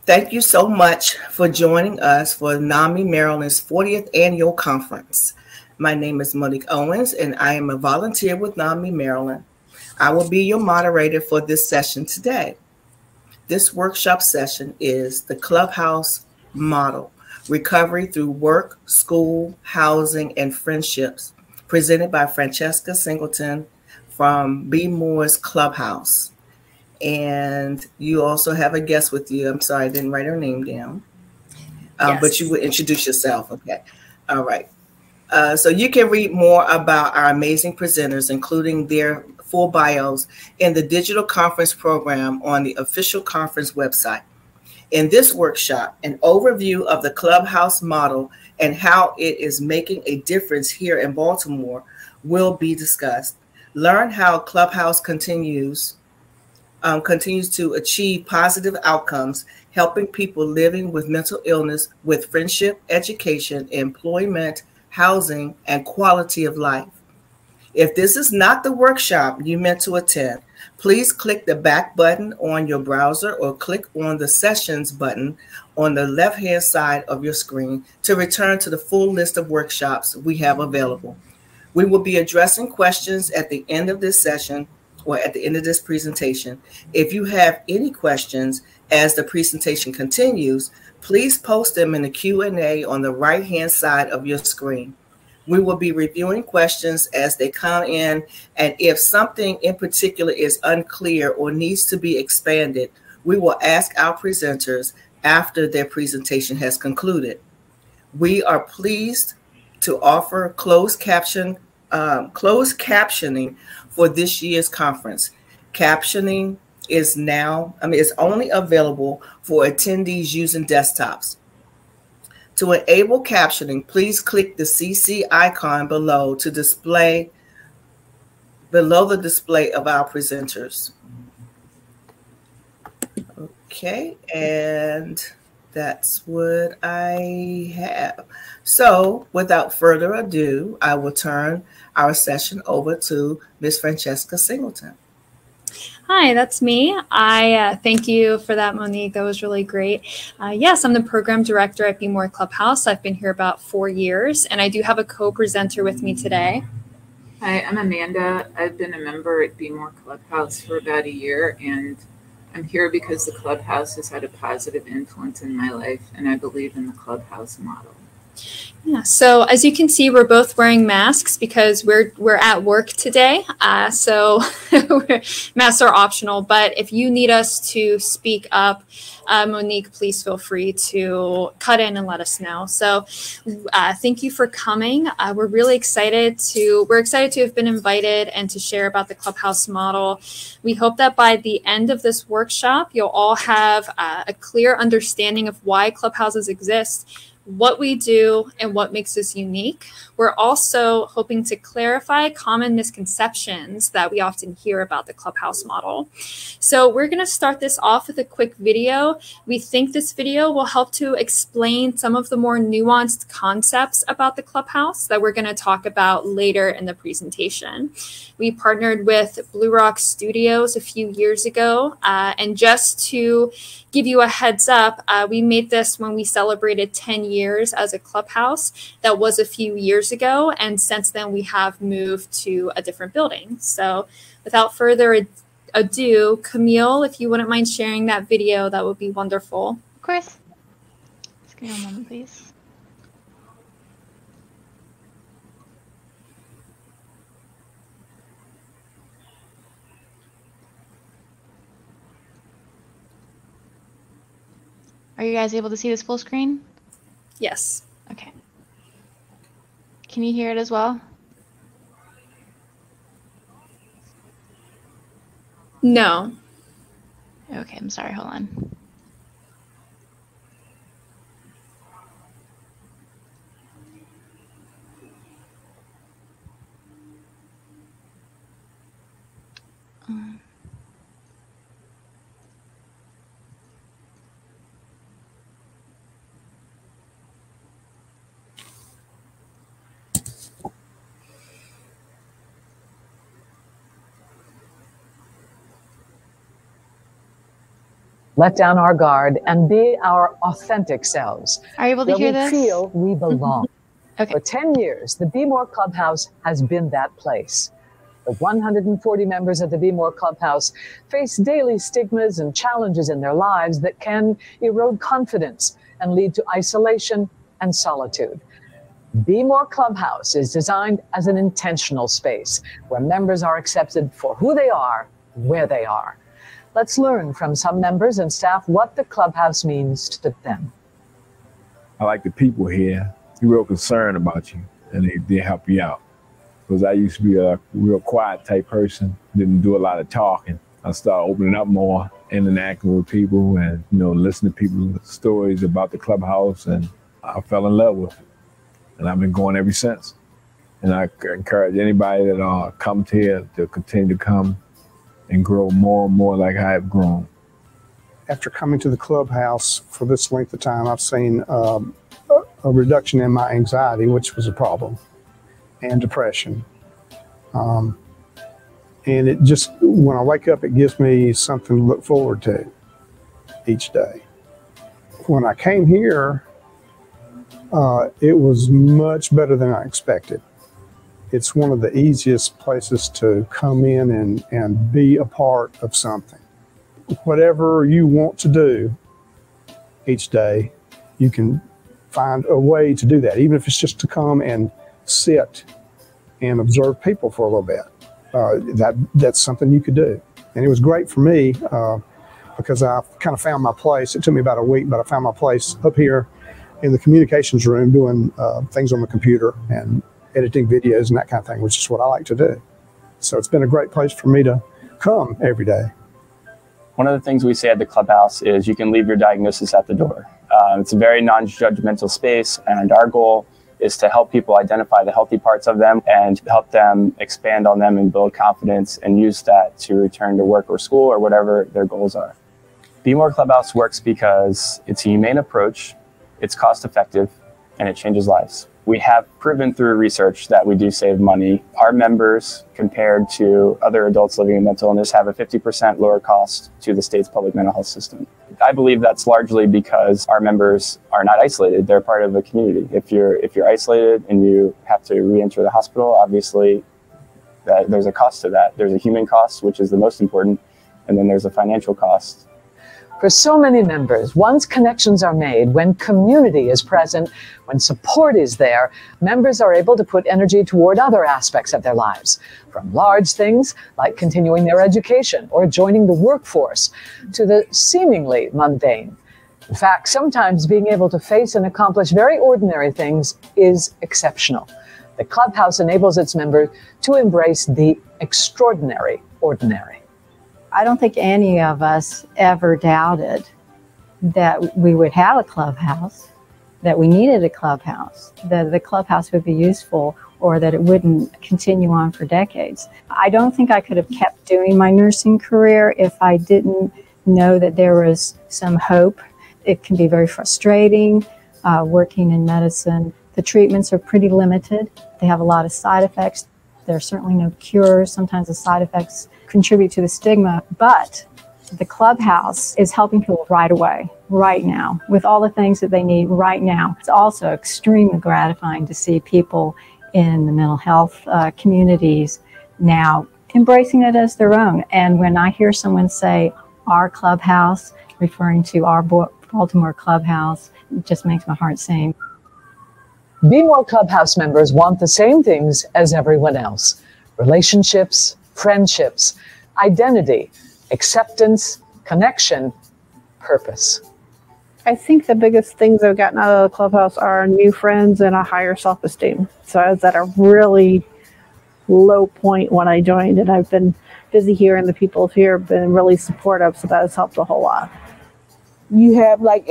Thank you so much for joining us for NAMI Maryland's 40th Annual Conference. My name is Monique Owens, and I am a volunteer with NAMI Maryland. I will be your moderator for this session today. This workshop session is the Clubhouse Model, Recovery Through Work, School, Housing, and Friendships, presented by Francesca Singleton from B. Moore's Clubhouse. And you also have a guest with you. I'm sorry, I didn't write her name down. Yes. But you would introduce yourself. Okay. All right. So you can read more about our amazing presenters, including their full bios, in the digital conference program on the official conference website. In this workshop, an overview of the Clubhouse model and how it is making a difference here in Baltimore will be discussed. Learn how Clubhouse continues to achieve positive outcomes, helping people living with mental illness with friendship, education, employment, housing, and quality of life. If this is not the workshop you meant to attend, please click the back button on your browser or click on the sessions button on the left-hand side of your screen to return to the full list of workshops we have available. We will be addressing questions at the end of this session or at the end of this presentation. If you have any questions as the presentation continues, please post them in the Q&A on the right-hand side of your screen. We will be reviewing questions as they come in, and if something in particular is unclear or needs to be expanded, we will ask our presenters after their presentation has concluded. We are pleased to offer closed captioning for this year's conference. Captioning is it's only available for attendees using desktops. To enable captioning, please click the CC icon below the display of our presenters. Okay, and that's what I have. So without further ado, I will turn our session over to Ms. Francesca Singleton. Hi, that's me. I thank you for that, Monique. That was really great. Yes, I'm the program director at Be More Clubhouse. I've been here about 4 years, and I do have a co-presenter with me today. Hi, I'm Amanda. I've been a member at Be More Clubhouse for about a year, and I'm here because the Clubhouse has had a positive influence in my life, and I believe in the Clubhouse model. Yeah, so as you can see, we're both wearing masks because we're at work today. So masks are optional, but if you need us to speak up, Monique, please feel free to cut in and let us know. So thank you for coming. We're really excited to have been invited and to share about the Clubhouse model. We hope that by the end of this workshop, you'll all have a clear understanding of why Clubhouses exist, what we do, and what makes us unique. We're also hoping to clarify common misconceptions that we often hear about the Clubhouse model. So we're going to start this off with a quick video. We think this video will help to explain some of the more nuanced concepts about the Clubhouse that we're going to talk about later in the presentation. We partnered with Blue Rock Studios a few years ago, and just to give you a heads up, we made this when we celebrated 10 years as a Clubhouse. That was a few years ago, and since then we have moved to a different building. So without further ado, Camille, if you wouldn't mind sharing that video, that would be wonderful. Of course. Just give me a moment, please. Are you guys able to see this full screen? Yes. Okay. Can you hear it as well? No. Okay, I'm sorry, hold on. let down our guard, and be our authentic selves. Are you able to hear this? We feel we belong. Okay. For 10 years, the Be More Clubhouse has been that place. The 140 members of the Be More Clubhouse face daily stigmas and challenges in their lives that can erode confidence and lead to isolation and solitude. Be More Clubhouse is designed as an intentional space where members are accepted for who they are, where they are. Let's learn from some members and staff what the Clubhouse means to them. I like the people here. They're real concerned about you, and they help you out. Because I used to be a real quiet type person, didn't do a lot of talking. I started opening up more, interacting with people, and listening to people's stories about the Clubhouse, and I fell in love with it. And I've been going ever since. And I encourage anybody that comes here to continue to come and grow more and more like I have grown. After coming to the Clubhouse for this length of time, I've seen a reduction in my anxiety, which was a problem, and depression. And it just, when I wake up, it gives me something to look forward to each day. When I came here, it was much better than I expected. It's one of the easiest places to come in and be a part of something. Whatever you want to do each day, you can find a way to do that, even if it's just to come and sit and observe people for a little bit. That's something you could do. And it was great for me because I kind of found my place. It took me about a week, but I found my place up here in the communications room doing things on the computer and editing videos and that kind of thing, which is what I like to do. So it's been a great place for me to come every day. One of the things we say at the Clubhouse is you can leave your diagnosis at the door. It's a very non-judgmental space, and our goal is to help people identify the healthy parts of them and help them expand on them and build confidence and use that to return to work or school or whatever their goals are. Be More Clubhouse works because it's a humane approach, it's cost effective, and it changes lives. We have proven through research that we do save money. Our members, compared to other adults living with mental illness, have a 50% lower cost to the state's public mental health system. I believe that's largely because our members are not isolated. They're part of a community. If you're isolated and you have to re-enter the hospital, obviously there's a cost to that. There's a human cost, which is the most important, and then there's a financial cost. For so many members, once connections are made, when community is present, when support is there, members are able to put energy toward other aspects of their lives, from large things like continuing their education or joining the workforce, to the seemingly mundane. In fact, sometimes being able to face and accomplish very ordinary things is exceptional. The Clubhouse enables its members to embrace the extraordinary ordinary. I don't think any of us ever doubted that we would have a clubhouse, that we needed a clubhouse, that the clubhouse would be useful, or that it wouldn't continue on for decades. I don't think I could have kept doing my nursing career if I didn't know that there was some hope. It can be very frustrating working in medicine. The treatments are pretty limited. They have a lot of side effects. There are certainly no cures. Sometimes the side effects contribute to the stigma, but the Clubhouse is helping people right away, right now, with all the things that they need right now. It's also extremely gratifying to see people in the mental health communities now embracing it as their own. And when I hear someone say our Clubhouse, referring to our Baltimore Clubhouse, it just makes my heart sing. Be More Clubhouse members want the same things as everyone else: relationships, friendships, identity, acceptance, connection, purpose. I think the biggest things I've gotten out of the Clubhouse are new friends and a higher self-esteem. So I was at a really low point when I joined, and I've been busy here, and the people here have been really supportive, so that has helped a whole lot. You have like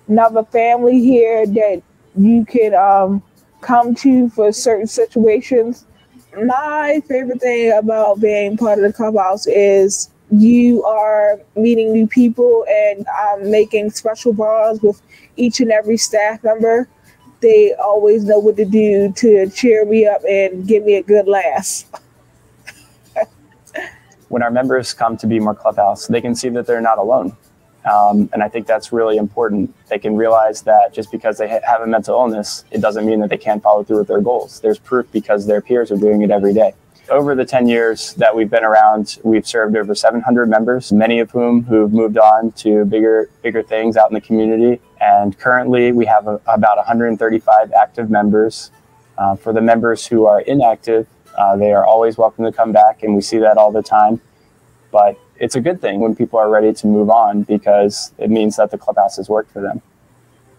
another family here that you can come to for certain situations. My favorite thing about being part of the Clubhouse is you are meeting new people and making special bonds with each and every staff member. They always know what to do to cheer me up and give me a good laugh. When our members come to Be More Clubhouse, they can see that they're not alone. And I think that's really important. They can realize that just because they have a mental illness, it doesn't mean that they can't follow through with their goals. There's proof because their peers are doing it every day. Over the 10 years that we've been around, we've served over 700 members, many of whom who've moved on to bigger things out in the community. And currently we have about 135 active members. For the members who are inactive, they are always welcome to come back, and we see that all the time. But it's a good thing when people are ready to move on, because it means that the Clubhouse has worked for them.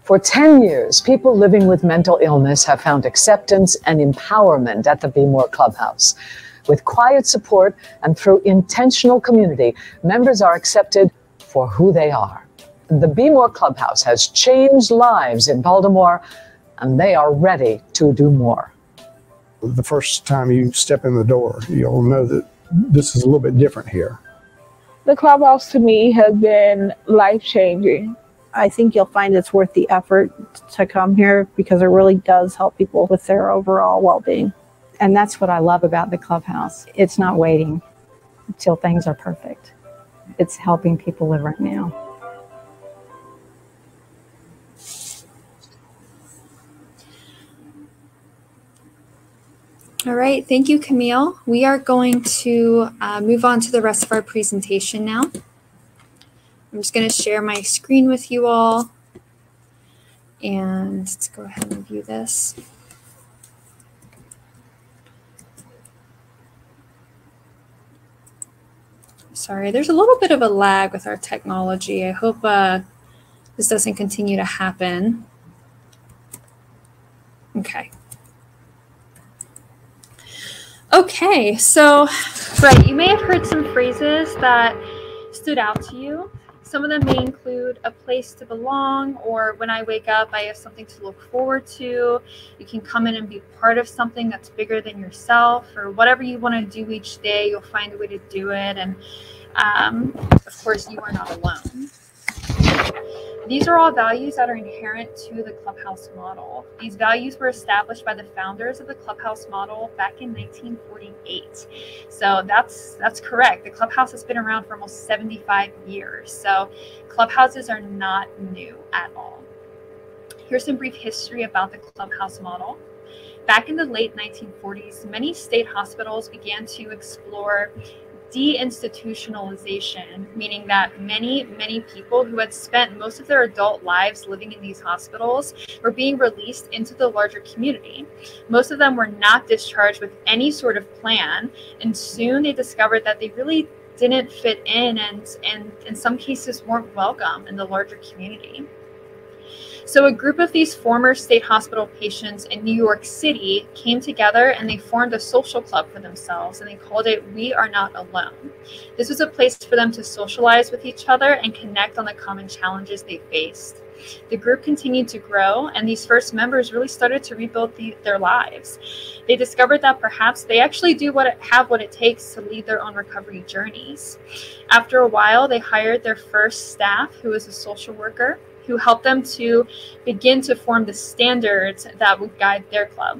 For 10 years, people living with mental illness have found acceptance and empowerment at the Be More Clubhouse. With quiet support and through intentional community, members are accepted for who they are. The Be More Clubhouse has changed lives in Baltimore, and they are ready to do more. The first time you step in the door, you'll know that this is a little bit different here. The Clubhouse to me has been life-changing. I think you'll find it's worth the effort to come here because it really does help people with their overall well-being. And that's what I love about the Clubhouse. It's not waiting until things are perfect. It's helping people live right now. All right, thank you, Camille. We are going to move on to the rest of our presentation now. I'm just going to share my screen with you all, and let's go ahead and view this. Sorry, there's a little bit of a lag with our technology. I hope this doesn't continue to happen. Okay. Okay, so, right, you may have heard some phrases that stood out to you. Some of them may include a place to belong, or when I wake up, I have something to look forward to. You can come in and be part of something that's bigger than yourself, or whatever you want to do each day, you'll find a way to do it. And of course, you are not alone. These are all values that are inherent to the Clubhouse model. These values were established by the founders of the Clubhouse model back in 1948. So that's correct. The Clubhouse has been around for almost 75 years. So Clubhouses are not new at all. Here's some brief history about the Clubhouse model. Back in the late 1940s, many state hospitals began to explore deinstitutionalization, meaning that many people who had spent most of their adult lives living in these hospitals were being released into the larger community. Most of them were not discharged with any sort of plan, and soon they discovered that they really didn't fit in, and in some cases weren't welcome in the larger community. So a group of these former state hospital patients in New York City came together and they formed a social club for themselves, and they called it We Are Not Alone. This was a place for them to socialize with each other and connect on the common challenges they faced. The group continued to grow, and these first members really started to rebuild their lives. They discovered that perhaps they actually have what it takes to lead their own recovery journeys. After a while, they hired their first staff, who was a social worker, who helped them to begin to form the standards that would guide their club.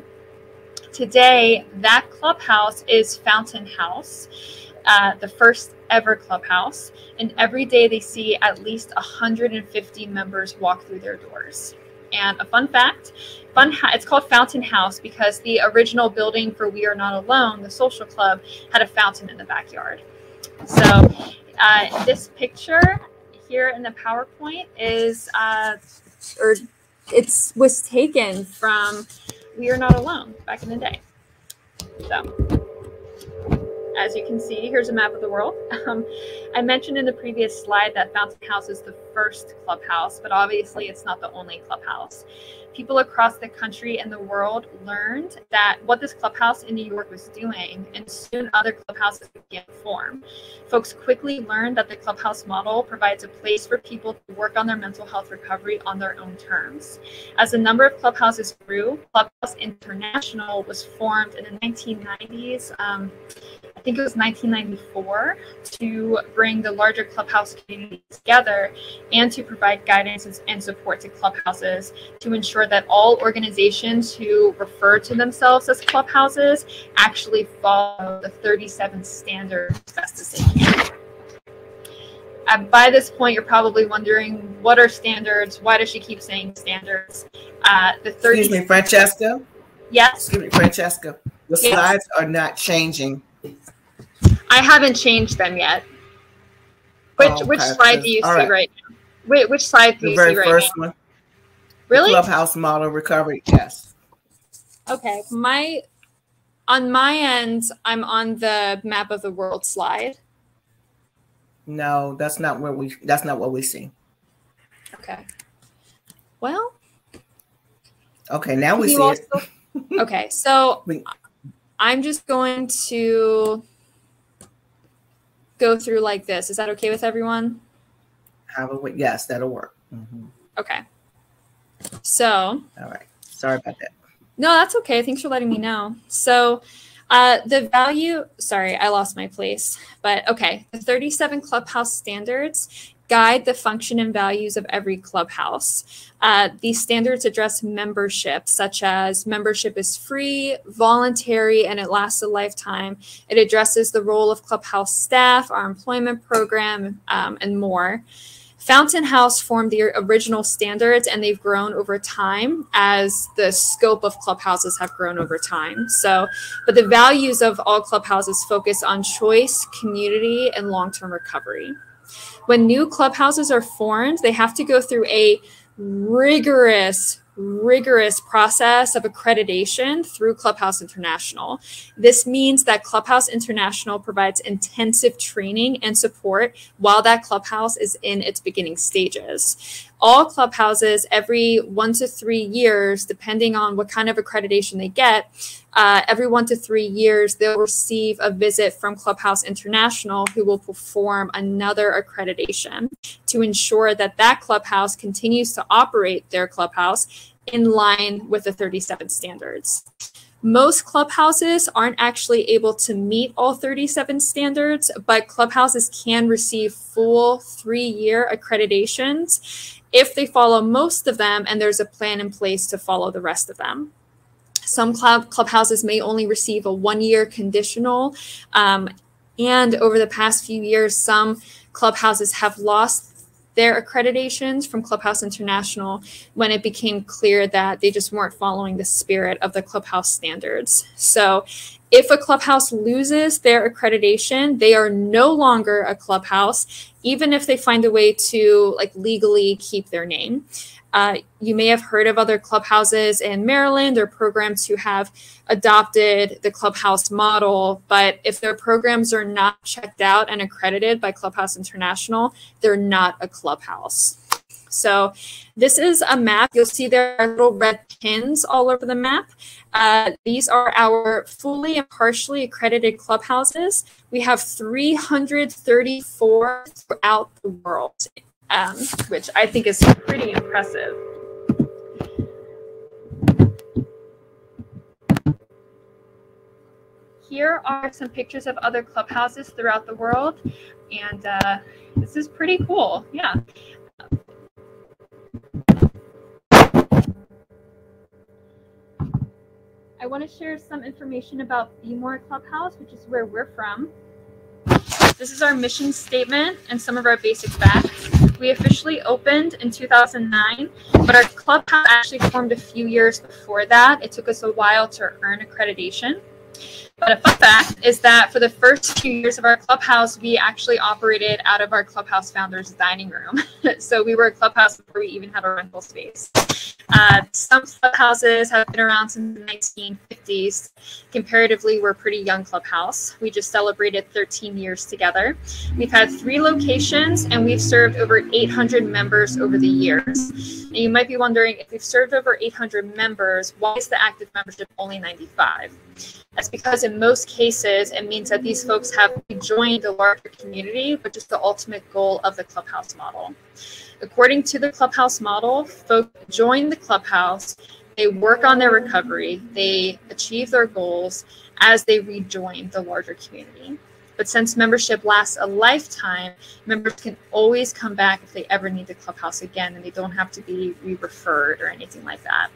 Today, that clubhouse is Fountain House, the first ever clubhouse, and every day they see at least 150 members walk through their doors. And a fun fact, it's called Fountain House because the original building for We Are Not Alone, the social club, had a fountain in the backyard. So this picture here in the PowerPoint was taken from We Are Not Alone back in the day. So, as you can see, here's a map of the world. I mentioned in the previous slide that Fountain House is the first clubhouse, but obviously it's not the only clubhouse. People across the country and the world learned that what this clubhouse in New York was doing, and soon other clubhouses began to form. Folks quickly learned that the clubhouse model provides a place for people to work on their mental health recovery on their own terms. As the number of clubhouses grew, Clubhouse International was formed in the 1990s. I think it was 1994, to bring the larger clubhouse community together and to provide guidance and support to clubhouses to ensure that all organizations who refer to themselves as clubhouses actually follow the 37 standards best as they can. by this point, you're probably wondering, what are standards? Why does she keep saying standards? Excuse me, Francesca? Yes? Excuse me, Francesca. The slides are not changing. I haven't changed them yet. Which slide do you see right now? Wait, which slide do you see right now? The very first one. Really? The Clubhouse Model Recovery, yes. Okay, on my end, I'm on the map of the world slide. No, that's not what we see. Okay. Well. Okay, now we see it. Okay, so I'm just going to go through like this. Is that okay with everyone? Yes, that'll work. Okay. So. All right. Sorry about that. No, that's okay. Thanks for letting me know. So the value, sorry, I lost my place, but okay. The 37 Clubhouse standards guide the function and values of every clubhouse. These standards address membership, such as membership is free, voluntary, and it lasts a lifetime. It addresses the role of clubhouse staff, our employment program, and more. Fountain House formed the original standards, and they've grown over time as the scope of clubhouses have grown over time. So, but the values of all clubhouses focus on choice, community, and long-term recovery. When new clubhouses are formed, they have to go through a rigorous process of accreditation through Clubhouse International. This means that Clubhouse International provides intensive training and support while that clubhouse is in its beginning stages. All clubhouses, every 1 to 3 years, depending on what kind of accreditation they get, every 1 to 3 years, they'll receive a visit from Clubhouse International, who will perform another accreditation to ensure that that clubhouse continues to operate their clubhouse in line with the 37 standards. Most clubhouses aren't actually able to meet all 37 standards, but clubhouses can receive full 3-year accreditations if they follow most of them and there's a plan in place to follow the rest of them. Some clubhouses may only receive a 1-year conditional, and over the past few years, some clubhouses have lost their accreditations from Clubhouse International when it became clear that they just weren't following the spirit of the clubhouse standards. So if a clubhouse loses their accreditation, they are no longer a clubhouse, even if they find a way to legally keep their name. You may have heard of other clubhouses in Maryland or programs who have adopted the Clubhouse model, but if their programs are not checked out and accredited by Clubhouse International, they're not a clubhouse. So this is a map. You'll see there are little red pins all over the map. These are our fully and partially accredited clubhouses. We have 334 throughout the world. Which I think is pretty impressive. Here are some pictures of other clubhouses throughout the world, and this is pretty cool. Yeah. I want to share some information about Be More Clubhouse, which is where we're from. This is our mission statement and some of our basic facts. We officially opened in 2009, but our clubhouse actually formed a few years before that. It took us a while to earn accreditation. But a fun fact is that for the first few years of our clubhouse, we actually operated out of our clubhouse founder's dining room. So we were a clubhouse before we even had a rental space. Some clubhouses have been around since the 1950s. Comparatively, we're a pretty young clubhouse. We just celebrated 13 years together. We've had 3 locations, and we've served over 800 members over the years. And you might be wondering, if we've served over 800 members, why is the active membership only 95? That's because in most cases, it means that these folks have joined a larger community, which is the ultimate goal of the Clubhouse model. According to the Clubhouse model, folks join the clubhouse, they work on their recovery, they achieve their goals as they rejoin the larger community. But since membership lasts a lifetime, members can always come back if they ever need the clubhouse again, and they don't have to be re-referred or anything like that.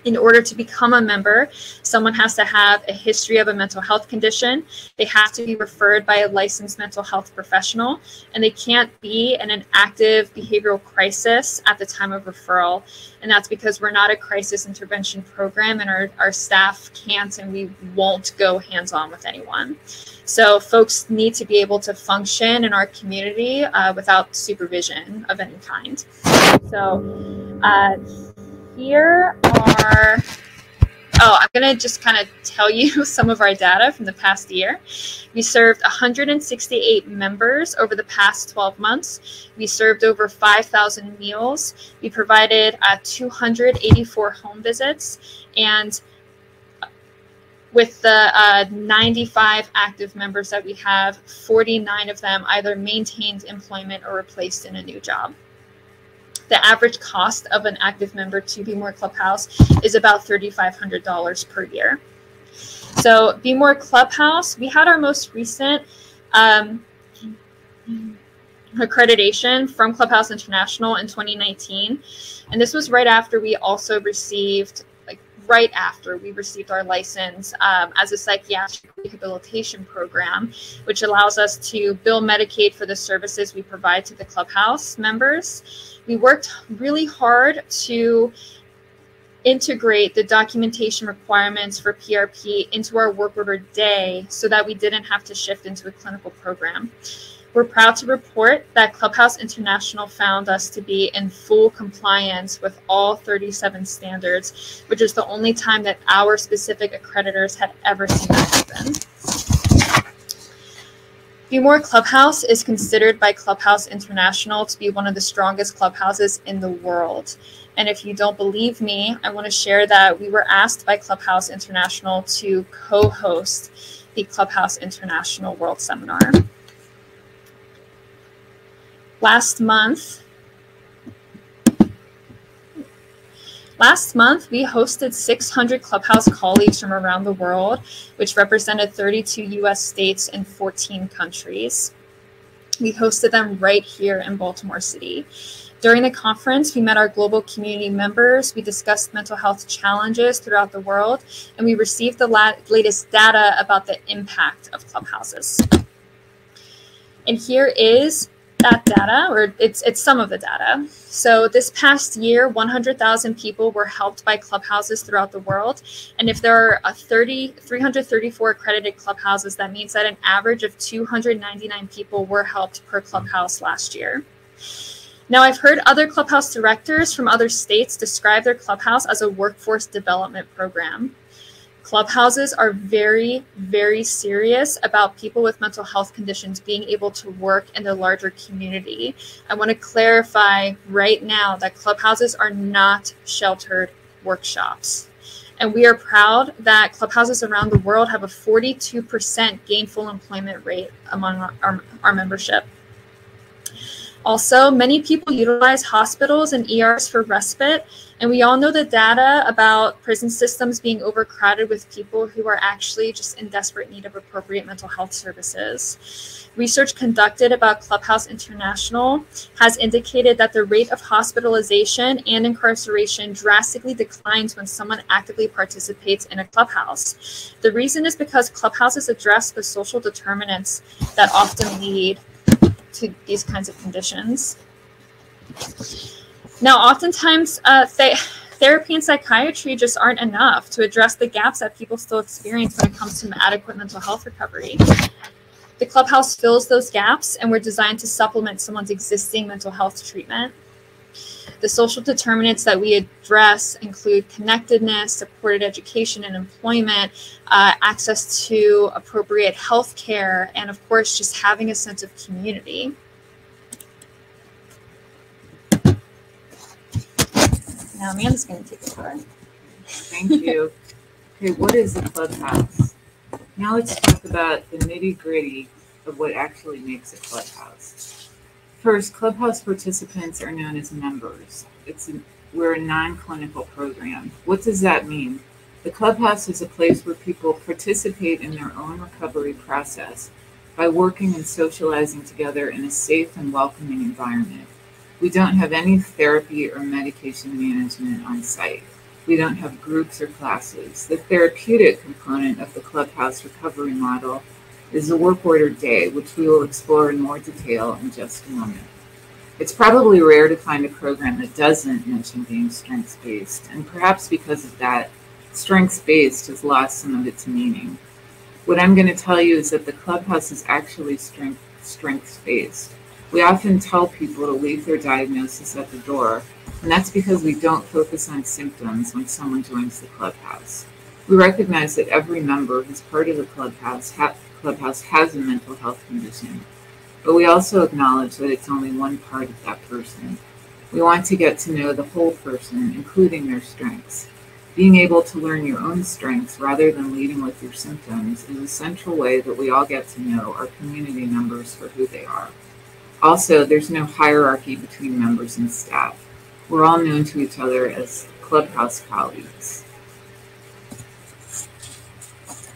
In order to become a member, someone has to have a history of a mental health condition. They have to be referred by a licensed mental health professional, and they can't be in an active behavioral crisis at the time of referral. And that's because we're not a crisis intervention program, and our staff can't and we won't go hands-on with anyone. So folks need to be able to function in our community without supervision of any kind. So here are, I'm going to just kind of tell you some of our data from the past year. We served 168 members over the past 12 months. We served over 5,000 meals. We provided 284 home visits. And with the 95 active members that we have, 49 of them either maintained employment or replaced in a new job. The average cost of an active member to Be More Clubhouse is about $3,500 per year. So Be More Clubhouse, we had our most recent accreditation from Clubhouse International in 2019. And this was right after we also received, right after we received our license as a psychiatric rehabilitation program, which allows us to bill Medicaid for the services we provide to the Clubhouse members. We worked really hard to integrate the documentation requirements for PRP into our work order day so that we didn't have to shift into a clinical program. We're proud to report that Clubhouse International found us to be in full compliance with all 37 standards, which is the only time that our specific accreditors had ever seen that happen. Be More Clubhouse is considered by Clubhouse International to be one of the strongest clubhouses in the world. And if you don't believe me, I want to share that we were asked by Clubhouse International to co-host the Clubhouse International World Seminar. Last month, we hosted 600 Clubhouse colleagues from around the world, which represented 32 US states and 14 countries. We hosted them right here in Baltimore City. During the conference, we met our global community members, we discussed mental health challenges throughout the world, and we received the latest data about the impact of clubhouses. And here is that data, or it's some of the data. So this past year, 100,000 people were helped by clubhouses throughout the world. And if there are 334 accredited clubhouses, that means that an average of 299 people were helped per clubhouse last year. Now, I've heard other clubhouse directors from other states describe their clubhouse as a workforce development program. Clubhouses are very, very serious about people with mental health conditions being able to work in the larger community. I want to clarify right now that clubhouses are not sheltered workshops. And we are proud that clubhouses around the world have a 42% gainful employment rate among our membership. Also, many people utilize hospitals and ERs for respite, and we all know the data about prison systems being overcrowded with people who are actually just in desperate need of appropriate mental health services. Research conducted about Clubhouse International has indicated that the rate of hospitalization and incarceration drastically declines when someone actively participates in a clubhouse. The reason is because clubhouses address the social determinants that often lead to these kinds of conditions. Now, oftentimes, therapy and psychiatry just aren't enough to address the gaps that people still experience when it comes to adequate mental health recovery. The Clubhouse fills those gaps, and we're designed to supplement someone's existing mental health treatment. The social determinants that we address include connectedness, supported education and employment, access to appropriate health care, and of course, just having a sense of community. Now, Amanda's going to take it over. Thank you. Okay, what is a clubhouse? Now let's talk about the nitty-gritty of what actually makes a clubhouse. First, clubhouse participants are known as members. We're a non-clinical program. What does that mean? The clubhouse is a place where people participate in their own recovery process by working and socializing together in a safe and welcoming environment. We don't have any therapy or medication management on site. We don't have groups or classes. The therapeutic component of the Clubhouse recovery model is the work order day, which we will explore in more detail in just a moment. It's probably rare to find a program that doesn't mention being strengths-based, and perhaps because of that, strengths-based has lost some of its meaning. What I'm going to tell you is that the Clubhouse is actually strengths-based. We often tell people to leave their diagnosis at the door, and that's because we don't focus on symptoms when someone joins the Clubhouse. We recognize that every member who's part of the Clubhouse has a mental health condition, but we also acknowledge that it's only one part of that person. We want to get to know the whole person, including their strengths. Being able to learn your own strengths rather than leading with your symptoms is a central way that we all get to know our community members for who they are. Also, there's no hierarchy between members and staff. We're all known to each other as Clubhouse colleagues.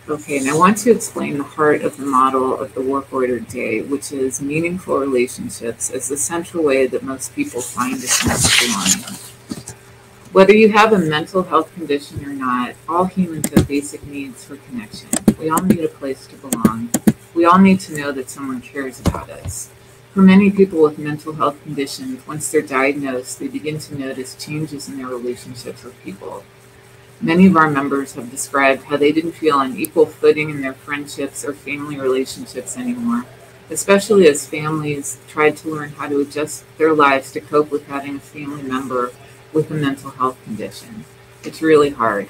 Okay, and I want to explain the heart of the model of the work order day, which is meaningful relationships as the central way that most people find a sense of belonging. Whether you have a mental health condition or not, all humans have basic needs for connection. We all need a place to belong. We all need to know that someone cares about us. For many people with mental health conditions, once they're diagnosed, they begin to notice changes in their relationships with people. Many of our members have described how they didn't feel on equal footing in their friendships or family relationships anymore, especially as families tried to learn how to adjust their lives to cope with having a family member with a mental health condition. It's really hard.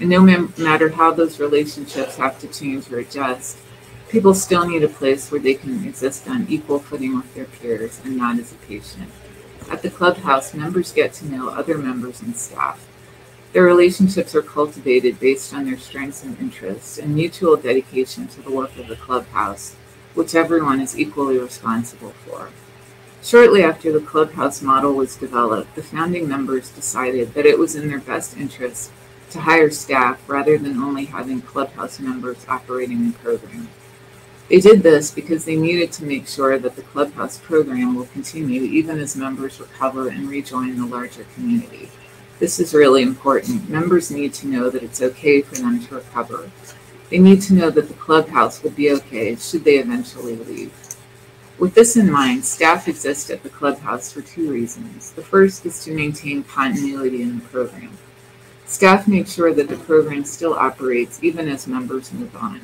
And no matter how those relationships have to change or adjust, people still need a place where they can exist on equal footing with their peers and not as a patient. At the Clubhouse, members get to know other members and staff. Their relationships are cultivated based on their strengths and interests and mutual dedication to the work of the Clubhouse, which everyone is equally responsible for. Shortly after the Clubhouse model was developed, the founding members decided that it was in their best interest to hire staff rather than only having Clubhouse members operating the program. They did this because they needed to make sure that the Clubhouse program will continue even as members recover and rejoin the larger community. This is really important. Members need to know that it's okay for them to recover. They need to know that the Clubhouse will be okay should they eventually leave. With this in mind, staff exist at the Clubhouse for two reasons. The first is to maintain continuity in the program. Staff make sure that the program still operates even as members move on.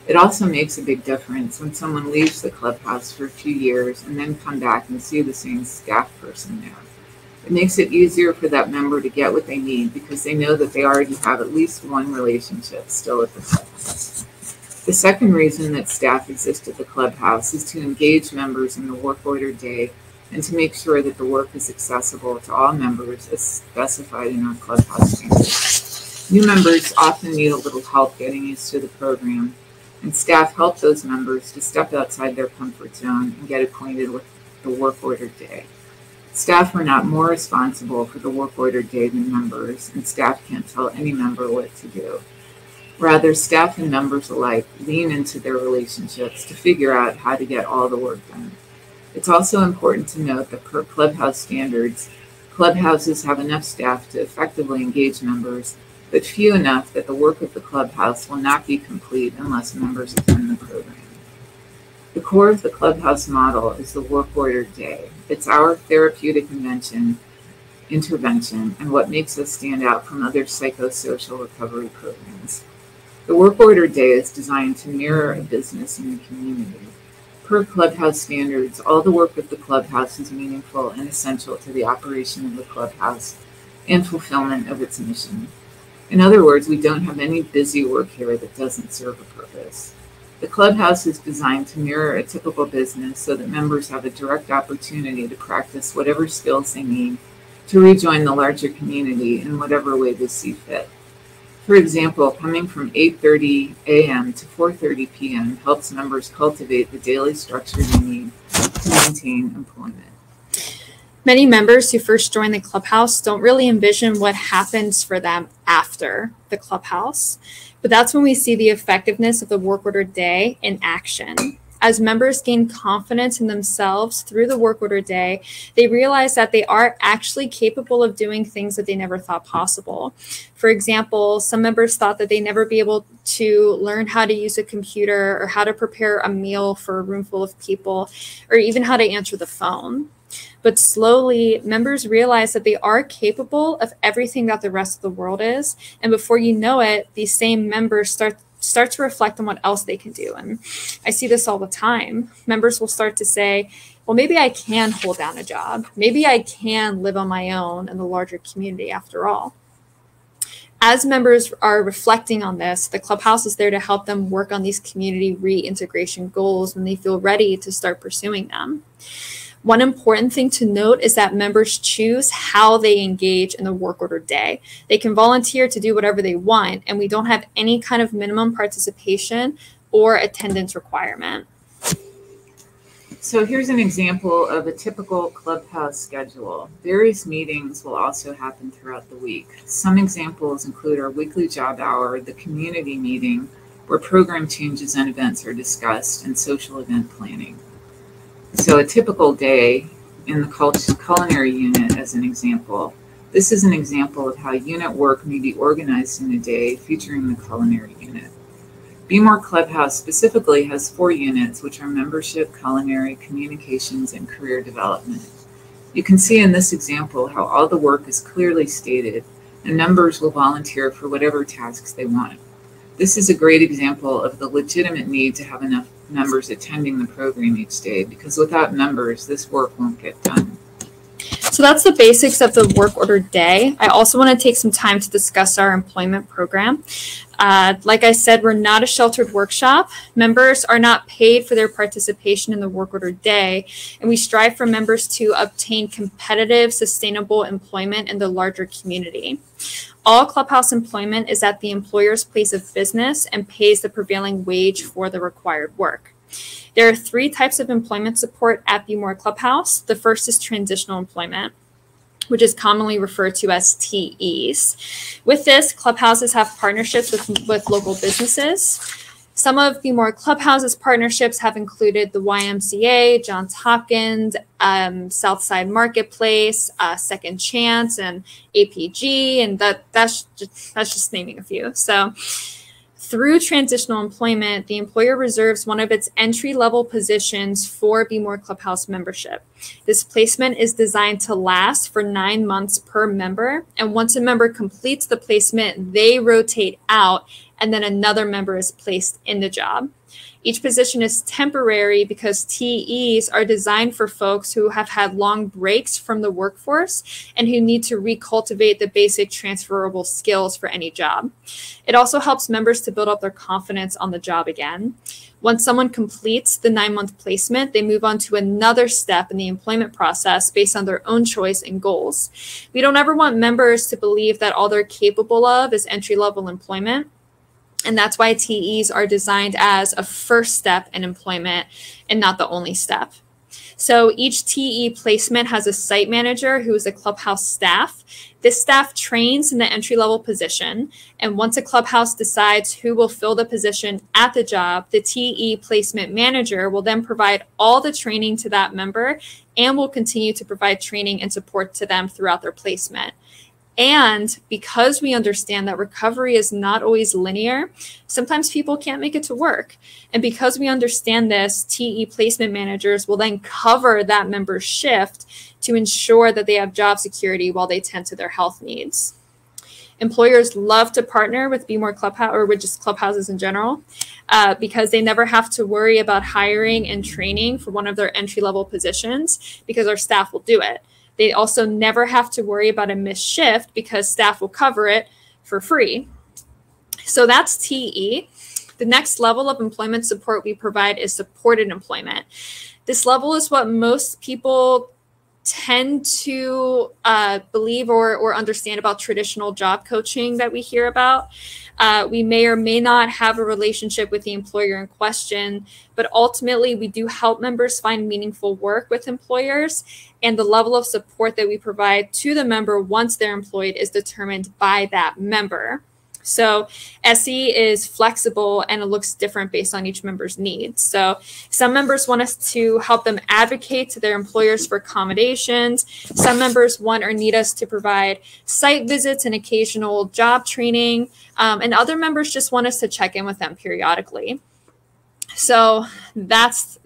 It also makes a big difference when someone leaves the Clubhouse for a few years and then come back and see the same staff person there. It makes it easier for that member to get what they need because they know that they already have at least one relationship still at the Clubhouse. The second reason that staff exist at the Clubhouse is to engage members in the work order day and to make sure that the work is accessible to all members as specified in our Clubhouse standards. New members often need a little help getting used to the program, and staff help those members to step outside their comfort zone and get acquainted with the work order day. Staff are not more responsible for the work order day than members, and staff can't tell any member what to do. Rather, staff and members alike lean into their relationships to figure out how to get all the work done. It's also important to note that per Clubhouse standards, Clubhouses have enough staff to effectively engage members, but few enough that the work of the Clubhouse will not be complete unless members attend the program. The core of the Clubhouse model is the work order day. It's our therapeutic intervention and what makes us stand out from other psychosocial recovery programs. The work order day is designed to mirror a business in the community. Per Clubhouse standards, all the work of the Clubhouse is meaningful and essential to the operation of the Clubhouse and fulfillment of its mission. In other words, we don't have any busy work here that doesn't serve a purpose. The Clubhouse is designed to mirror a typical business so that members have a direct opportunity to practice whatever skills they need to rejoin the larger community in whatever way they see fit. For example, coming from 8:30 a.m. to 4:30 p.m. helps members cultivate the daily structure they need to maintain employment. Many members who first join the Clubhouse don't really envision what happens for them after the Clubhouse, but that's when we see the effectiveness of the work order day in action. As members gain confidence in themselves through the work order day, they realize that they are actually capable of doing things that they never thought possible. For example, some members thought that they'd never be able to learn how to use a computer or how to prepare a meal for a room full of people, or even how to answer the phone. But slowly, members realize that they are capable of everything that the rest of the world is. And before you know it, these same members start to reflect on what else they can do. And I see this all the time. Members will start to say, well, maybe I can hold down a job. Maybe I can live on my own in the larger community after all. As members are reflecting on this, the Clubhouse is there to help them work on these community reintegration goals when they feel ready to start pursuing them. One important thing to note is that members choose how they engage in the work order day. They can volunteer to do whatever they want, and we don't have any kind of minimum participation or attendance requirement. So here's an example of a typical Clubhouse schedule. Various meetings will also happen throughout the week. Some examples include our weekly job hour, the community meeting, where program changes and events are discussed, and social event planning. So a typical day in the culinary unit, as an example, this is an example of how unit work may be organized in a day featuring the culinary unit. Be More Clubhouse specifically has 4 units, which are membership, culinary, communications, and career development. You can see in this example how all the work is clearly stated, and members will volunteer for whatever tasks they want. This is a great example of the legitimate need to have enough members attending the program each day, because without members, this work won't get done. So that's the basics of the work order day. I also want to take some time to discuss our employment program. Like I said, we're not a sheltered workshop. Members are not paid for their participation in the work order day, and we strive for members to obtain competitive, sustainable employment in the larger community. All Clubhouse employment is at the employer's place of business and pays the prevailing wage for the required work. There are 3 types of employment support at Be More Clubhouse. The first is transitional employment, which is commonly referred to as TEs. With this, Clubhouses have partnerships with local businesses. Some of Be More Clubhouse's partnerships have included the YMCA, Johns Hopkins, Southside Marketplace, Second Chance, and APG, and that's just naming a few. So through transitional employment, the employer reserves one of its entry-level positions for Be More Clubhouse membership. This placement is designed to last for 9 months per member, and once a member completes the placement, they rotate out, and then another member is placed in the job. Each position is temporary because TEs are designed for folks who have had long breaks from the workforce and who need to recultivate the basic transferable skills for any job. It also helps members to build up their confidence on the job again. Once someone completes the 9-month placement, they move on to another step in the employment process based on their own choice and goals. We don't ever want members to believe that all they're capable of is entry-level employment. And that's why TEs are designed as a first step in employment and not the only step. So each TE placement has a site manager who is a Clubhouse staff. This staff trains in the entry-level position. And once a Clubhouse decides who will fill the position at the job, the TE placement manager will then provide all the training to that member and will continue to provide training and support to them throughout their placement. And because we understand that recovery is not always linear, sometimes people can't make it to work. And because we understand this, TE placement managers will then cover that member's shift to ensure that they have job security while they tend to their health needs. Employers love to partner with Be More Clubhouse, or with just Clubhouses in general, because they never have to worry about hiring and training for one of their entry-level positions because our staff will do it. They also never have to worry about a missed shift because staff will cover it for free. So that's TE. The next level of employment support we provide is supported employment. This level is what most people tend to believe or understand about traditional job coaching that we hear about. We may or may not have a relationship with the employer in question, but ultimately we do help members find meaningful work with employers, and the level of support that we provide to the member once they're employed is determined by that member. So SE is flexible and it looks different based on each member's needs. So some members want us to help them advocate to their employers for accommodations. Some members want or need us to provide site visits and occasional job training. And other members just want us to check in with them periodically. So that's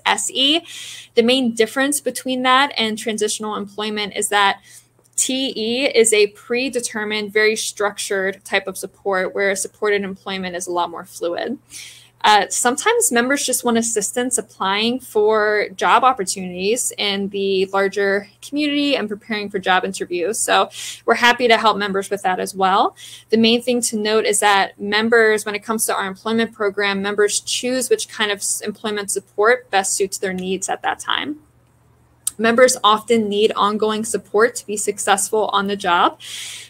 SE. The main difference between that and transitional employment is that TE is a predetermined, very structured type of support, whereas supported employment is a lot more fluid. Sometimes members just want assistance applying for job opportunities in the larger community and preparing for job interviews. So we're happy to help members with that as well. The main thing to note is that members, when it comes to our employment program, members choose which kind of employment support best suits their needs at that time. Members often need ongoing support to be successful on the job.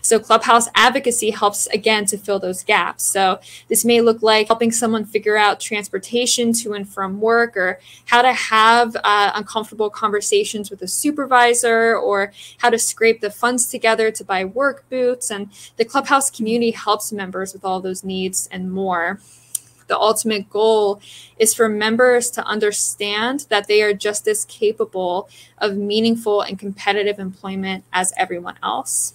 So Clubhouse advocacy helps, again, to fill those gaps. So this may look like helping someone figure out transportation to and from work, or how to have uncomfortable conversations with a supervisor, or how to scrape the funds together to buy work boots. And the Clubhouse community helps members with all those needs and more. The ultimate goal is for members to understand that they are just as capable of meaningful and competitive employment as everyone else.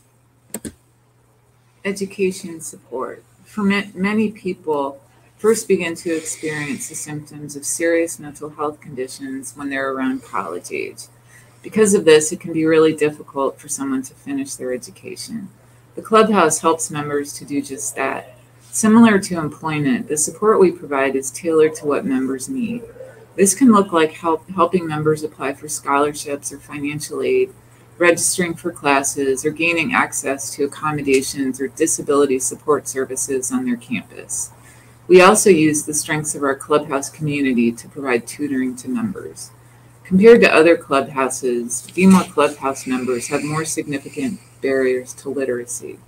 Education support. For many people, first begin to experience the symptoms of serious mental health conditions when they're around college age. Because of this, it can be really difficult for someone to finish their education. The Clubhouse helps members to do just that. Similar to employment, the support we provide is tailored to what members need. This can look like helping members apply for scholarships or financial aid, registering for classes, or gaining access to accommodations or disability support services on their campus. We also use the strengths of our Clubhouse community to provide tutoring to members. Compared to other clubhouses, BMOR Clubhouse members have more significant barriers to literacy.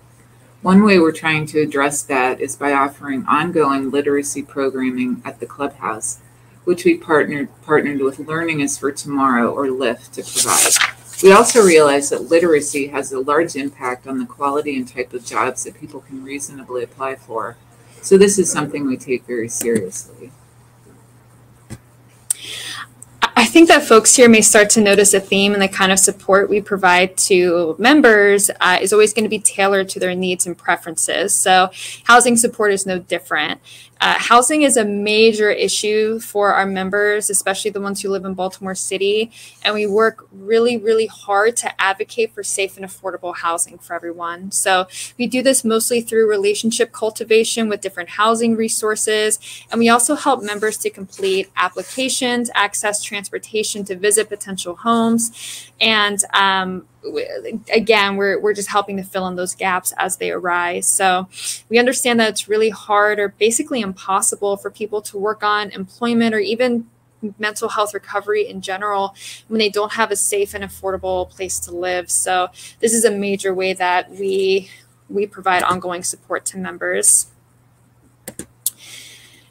One way we're trying to address that is by offering ongoing literacy programming at the Clubhouse, which we partnered with Learning is for Tomorrow, or LIFT, to provide. We also realize that literacy has a large impact on the quality and type of jobs that people can reasonably apply for. So this is something we take very seriously. I think that folks here may start to notice a theme in the kind of support we provide to members is always going to be tailored to their needs and preferences. So housing support is no different. Housing is a major issue for our members, especially the ones who live in Baltimore City. And we work really, really hard to advocate for safe and affordable housing for everyone. So we do this mostly through relationship cultivation with different housing resources. And we also help members to complete applications, access transportation to visit potential homes. And again, we're just helping to fill in those gaps as they arise. So we understand that it's really hard or basically impossible for people to work on employment or even mental health recovery in general when they don't have a safe and affordable place to live. So this is a major way that we provide ongoing support to members.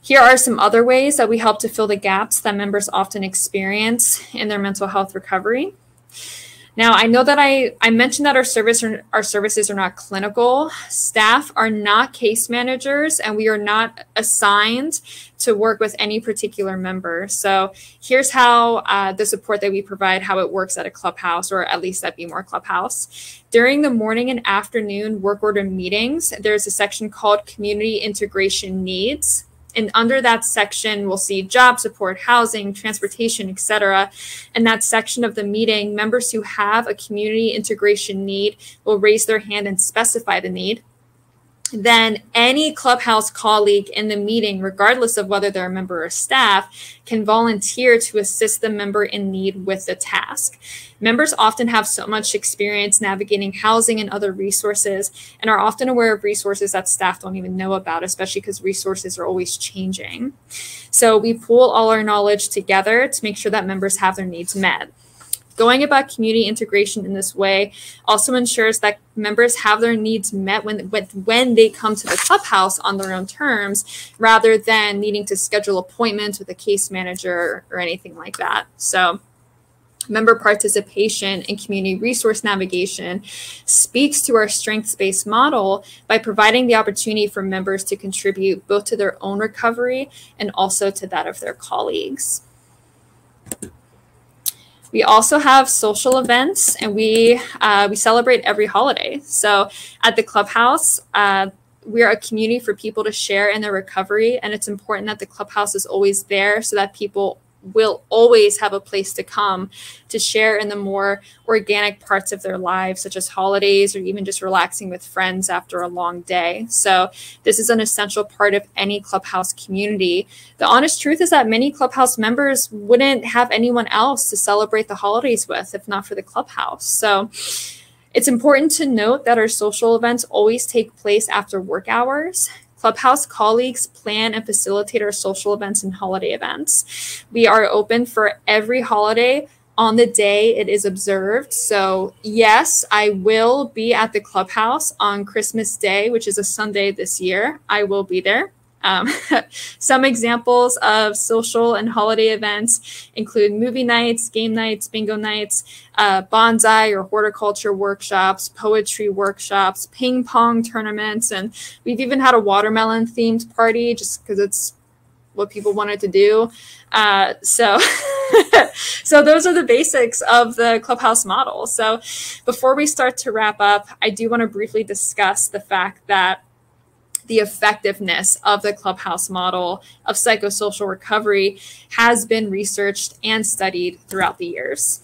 Here are some other ways that we help to fill the gaps that members often experience in their mental health recovery. Now, I know that I mentioned that our services are not clinical. Staff are not case managers, and we are not assigned to work with any particular member. So here's how the support that we provide, how it works at a clubhouse, or at least at BMOR Clubhouse. During the morning and afternoon work order meetings, there's a section called Community Integration Needs. And under that section, we'll see job support, housing, transportation, etc. In that section of the meeting, members who have a community integration need will raise their hand and specify the need. Then any Clubhouse colleague in the meeting, regardless of whether they're a member or staff, can volunteer to assist the member in need with the task. Members often have so much experience navigating housing and other resources and are often aware of resources that staff don't even know about, especially because resources are always changing. So we pool all our knowledge together to make sure that members have their needs met. Going about community integration in this way also ensures that members have their needs met when they come to the clubhouse on their own terms, rather than needing to schedule appointments with a case manager or anything like that. So Member participation and community resource navigation speaks to our strengths-based model by providing the opportunity for members to contribute both to their own recovery and also to that of their colleagues. We also have social events, and we celebrate every holiday. So at the Clubhouse, we are a community for people to share in their recovery, and it's important that the Clubhouse is always there so that people will always have a place to come to share in the more organic parts of their lives, such as holidays or even just relaxing with friends after a long day. So this is an essential part of any Clubhouse community. The honest truth is that many Clubhouse members wouldn't have anyone else to celebrate the holidays with if not for the Clubhouse. So it's important to note that our social events always take place after work hours. Clubhouse colleagues plan and facilitate our social events and holiday events. We are open for every holiday on the day it is observed. So yes, I will be at the Clubhouse on Christmas Day, which is a Sunday this year. I will be there. Some examples of social and holiday events include movie nights, game nights, bingo nights, bonsai or horticulture workshops, poetry workshops, ping pong tournaments, and we've even had a watermelon themed party just because it's what people wanted to do. So those are the basics of the Clubhouse model. So before we start to wrap up, I do want to briefly discuss the fact that the effectiveness of the Clubhouse model of psychosocial recovery has been researched and studied throughout the years.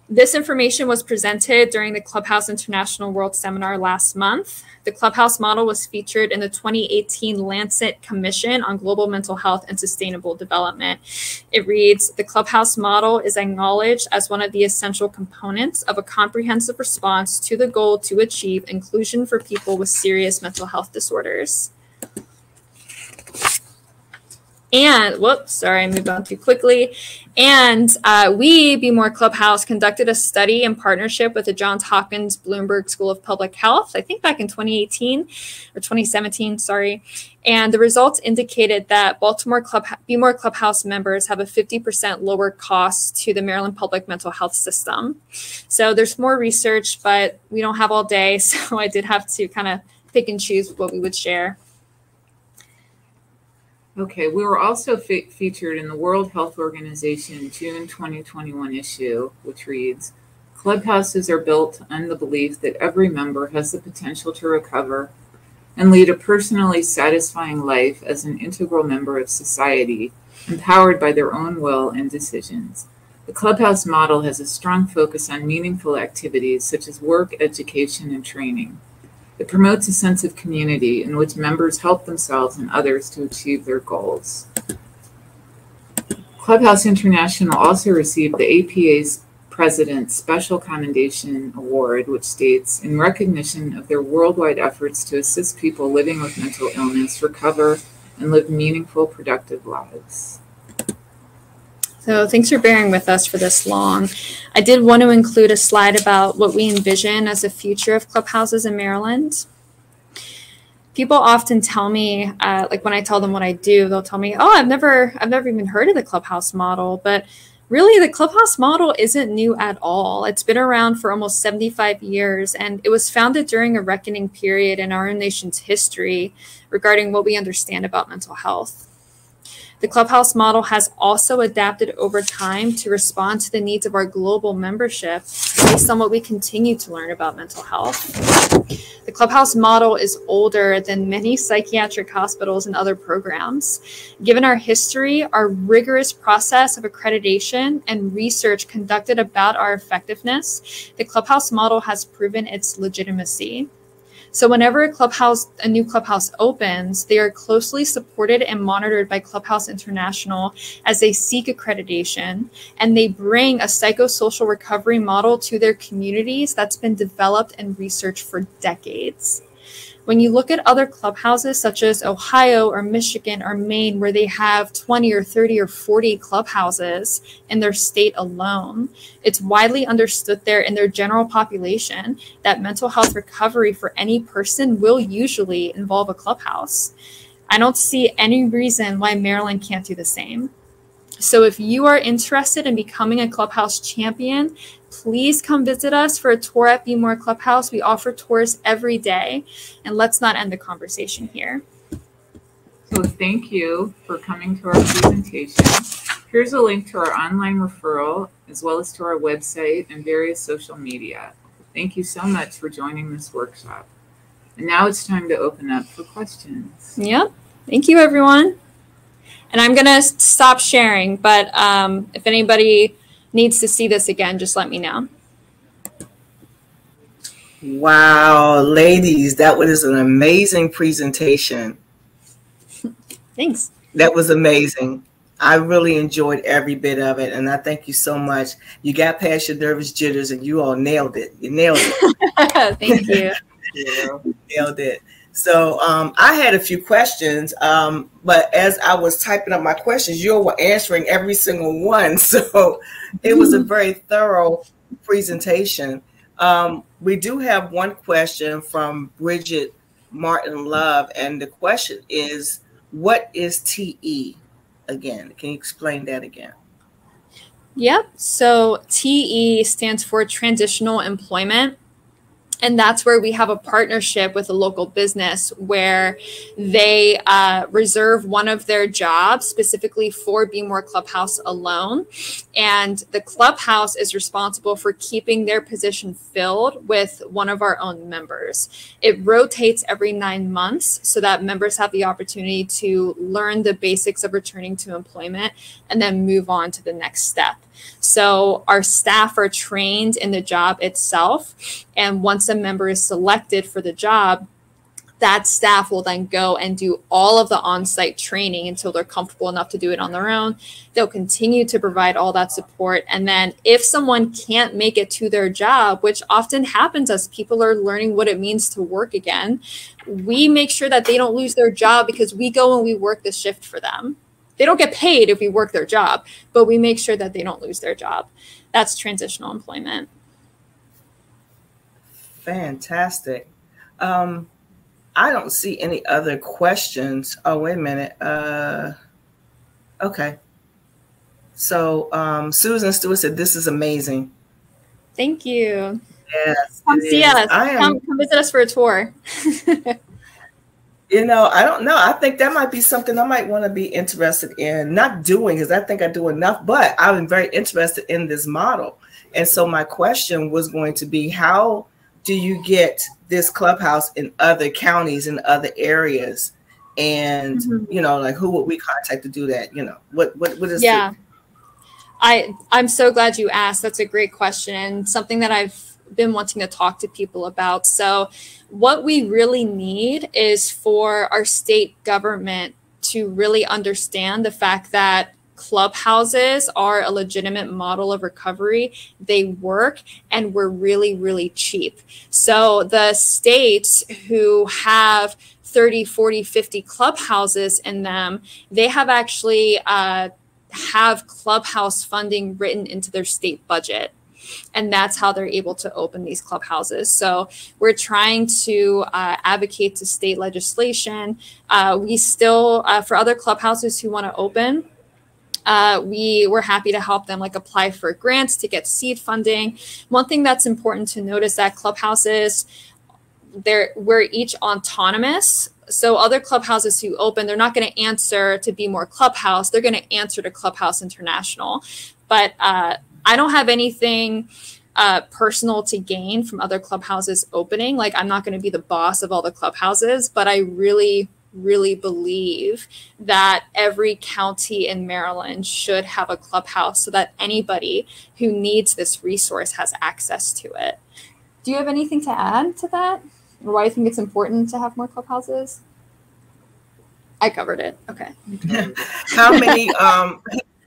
This information was presented during the Clubhouse International World Seminar last month. The Clubhouse model was featured in the 2018 Lancet Commission on Global Mental Health and Sustainable Development. It reads, "The Clubhouse model is acknowledged as one of the essential components of a comprehensive response to the goal to achieve inclusion for people with serious mental health disorders." And, whoops, sorry, I moved on too quickly. And we, Be More Clubhouse, conducted a study in partnership with the Johns Hopkins Bloomberg School of Public Health, I think back in 2018 or 2017, sorry. And the results indicated that Baltimore Be More Clubhouse members have a 50% lower cost to the Maryland public mental health system. So there's more research, but we don't have all day. So I did have to kind of pick and choose what we would share. Okay, we were also featured in the World Health Organization June 2021 issue, which reads, "Clubhouses are built on the belief that every member has the potential to recover and lead a personally satisfying life as an integral member of society, empowered by their own will and decisions. The Clubhouse model has a strong focus on meaningful activities such as work, education, and training. It promotes a sense of community in which members help themselves and others to achieve their goals." Clubhouse International also received the APA's President's Special Commendation Award, which states, "In recognition of their worldwide efforts to assist people living with mental illness recover and live meaningful, productive lives." So thanks for bearing with us for this long. I did want to include a slide about what we envision as the future of clubhouses in Maryland. People often tell me, like when I tell them what I do, they'll tell me, "Oh, I've never even heard of the Clubhouse model." But really, the Clubhouse model isn't new at all. It's been around for almost 75 years, and it was founded during a reckoning period in our nation's history regarding what we understand about mental health. The Clubhouse model has also adapted over time to respond to the needs of our global membership based on what we continue to learn about mental health. The Clubhouse model is older than many psychiatric hospitals and other programs. Given our history, our rigorous process of accreditation and research conducted about our effectiveness, the Clubhouse model has proven its legitimacy. So whenever a new clubhouse opens, they are closely supported and monitored by Clubhouse International as they seek accreditation, and they bring a psychosocial recovery model to their communities that's been developed and researched for decades. When you look at other clubhouses such as Ohio or Michigan or Maine, where they have 20 or 30 or 40 clubhouses in their state alone, it's widely understood there in their general population that mental health recovery for any person will usually involve a clubhouse. I don't see any reason why Maryland can't do the same. So if you are interested in becoming a Clubhouse champion, please come visit us for a tour at Be More Clubhouse. We offer tours every day. And let's not end the conversation here. So thank you for coming to our presentation. Here's a link to our online referral, as well as to our website and various social media. Thank you so much for joining this workshop. And now it's time to open up for questions. Yep. Thank you, everyone. And I'm going to stop sharing, but if anybody needs to see this again, just let me know. Wow, ladies, that was an amazing presentation. Thanks. That was amazing. I really enjoyed every bit of it, and I thank you so much. You got past your nervous jitters, and you all nailed it. You nailed it. Thank you. You nailed it. So I had a few questions, but as I was typing up my questions, you were answering every single one. So it was a very thorough presentation. We do have one question from Bridget Martin Love, and the question is, what is TE again? Can you explain that again? Yep. So TE stands for Transitional Employment. And that's where we have a partnership with a local business where they reserve one of their jobs specifically for Be More Clubhouse alone. And the clubhouse is responsible for keeping their position filled with one of our own members. It rotates every 9 months so that members have the opportunity to learn the basics of returning to employment and then move on to the next step. So our staff are trained in the job itself. And once a member is selected for the job, that staff will then go and do all of the on-site training until they're comfortable enough to do it on their own. They'll continue to provide all that support. And then if someone can't make it to their job, which often happens as people are learning what it means to work again, we make sure that they don't lose their job because we go and we work the shift for them. They don't get paid if we work their job, but we make sure that they don't lose their job. That's transitional employment. Fantastic. I don't see any other questions. Oh, wait a minute. Okay. So Susan Stewart said, this is amazing. Thank you. Yes. Come see us. Come visit us for a tour. You know, I don't know. I think that might be something I might want to be interested in, not doing, because I think I do enough, but I'm very interested in this model. And so my question was going to be, how do you get this clubhouse in other counties, in other areas? And, you know, like who would we contact to do that? You know, what is it? I'm so glad you asked. That's a great question, and something that I've been wanting to talk to people about. So what we really need is for our state government to really understand the fact that clubhouses are a legitimate model of recovery. They work and we're really, really cheap. So the states who have 30, 40, 50 clubhouses in them, they have actually have clubhouse funding written into their state budget. And that's how they're able to open these clubhouses. So we're trying to advocate to state legislation. We still, for other clubhouses who want to open, we're happy to help them like apply for grants to get seed funding. One thing that's important to note is that clubhouses, we're each autonomous. So other clubhouses who open, they're not going to answer to Be More Clubhouse. They're going to answer to Clubhouse International. But I don't have anything personal to gain from other clubhouses opening. Like, I'm not going to be the boss of all the clubhouses, but I really, really believe that every county in Maryland should have a clubhouse so that anybody who needs this resource has access to it. Do you have anything to add to that? Or why do you think it's important to have more clubhouses? I covered it. Okay. How many,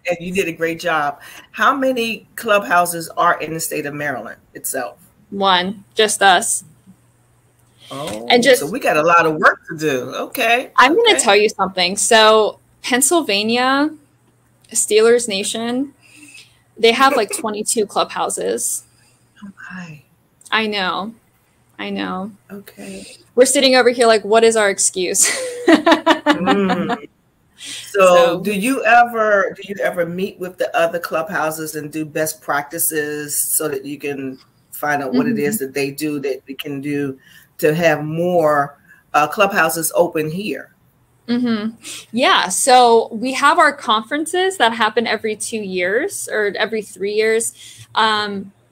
and you did a great job. How many clubhouses are in the state of Maryland itself? One, just us. Oh, and just, so we got a lot of work to do. Okay. I'm going to tell you something. So Pennsylvania, Steelers Nation, they have like 22 clubhouses. Oh my. I know. I know. Okay. We're sitting over here like, what is our excuse? So do you ever meet with the other clubhouses and do best practices so that you can find out what it is that they do that we can do to have more clubhouses open here? Yeah, so we have our conferences that happen every 2 years or every 3 years.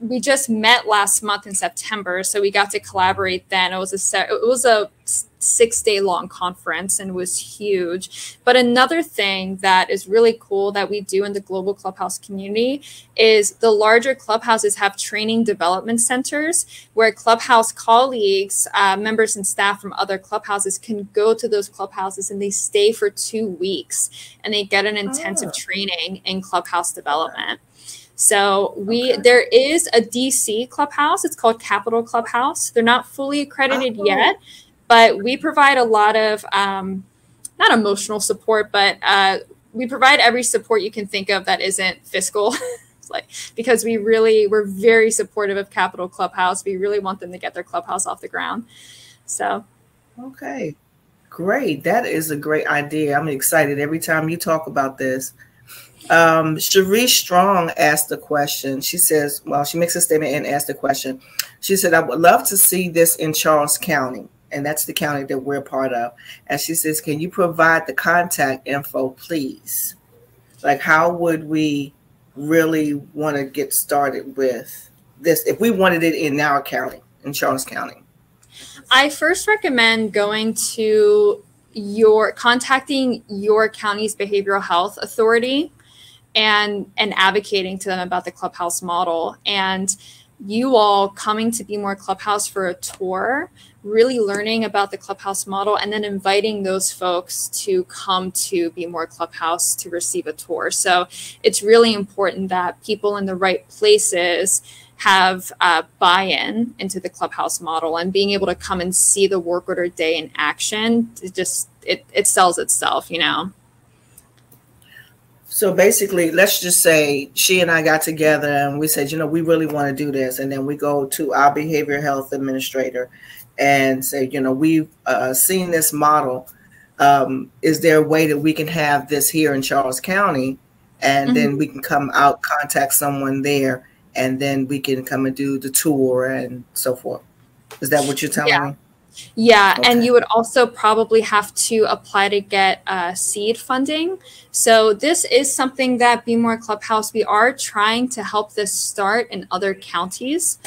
We just met last month in September, so we got to collaborate then. It was a 6-day long conference and it was huge. But another thing that is really cool that we do in the global clubhouse community is the larger clubhouses have training development centers where clubhouse colleagues, members and staff from other clubhouses can go to those clubhouses and they stay for 2 weeks and they get an intensive training in clubhouse development. So there is a DC clubhouse. It's called Capital Clubhouse. They're not fully accredited yet, but we provide a lot of, not emotional support, but we provide every support you can think of that isn't fiscal. Because we're very supportive of Capital Clubhouse. We really want them to get their clubhouse off the ground. So. Okay, great. That is a great idea. I'm excited every time you talk about this. Cherie Strong asked a question. She says, well, she makes a statement and asked a question. She said, I would love to see this in Charles County. And that's the county that we're part of. And she says, can you provide the contact info, please? Like, how would we really want to get started with this if we wanted it in our county, in Charles County? I first recommend going to contacting your county's behavioral health authority and advocating to them about the Clubhouse model, and you all coming to Be More Clubhouse for a tour, really learning about the Clubhouse model, and then inviting those folks to come to Be More Clubhouse to receive a tour. So it's really important that people in the right places have buy-in into the Clubhouse model, and being able to come and see the work order day in action, it sells itself, you know. So basically, let's just say she and I got together and we said, you know, we really want to do this. And then we go to our behavioral health administrator and say, you know, we've seen this model. Is there a way that we can have this here in Charles County? And then we can come out, contact someone there, and then we can come and do the tour and so forth. Is that what you're telling me? Yeah, okay. And you would also probably have to apply to get seed funding. So this is something that Be More Clubhouse, we are trying to help this start in other counties.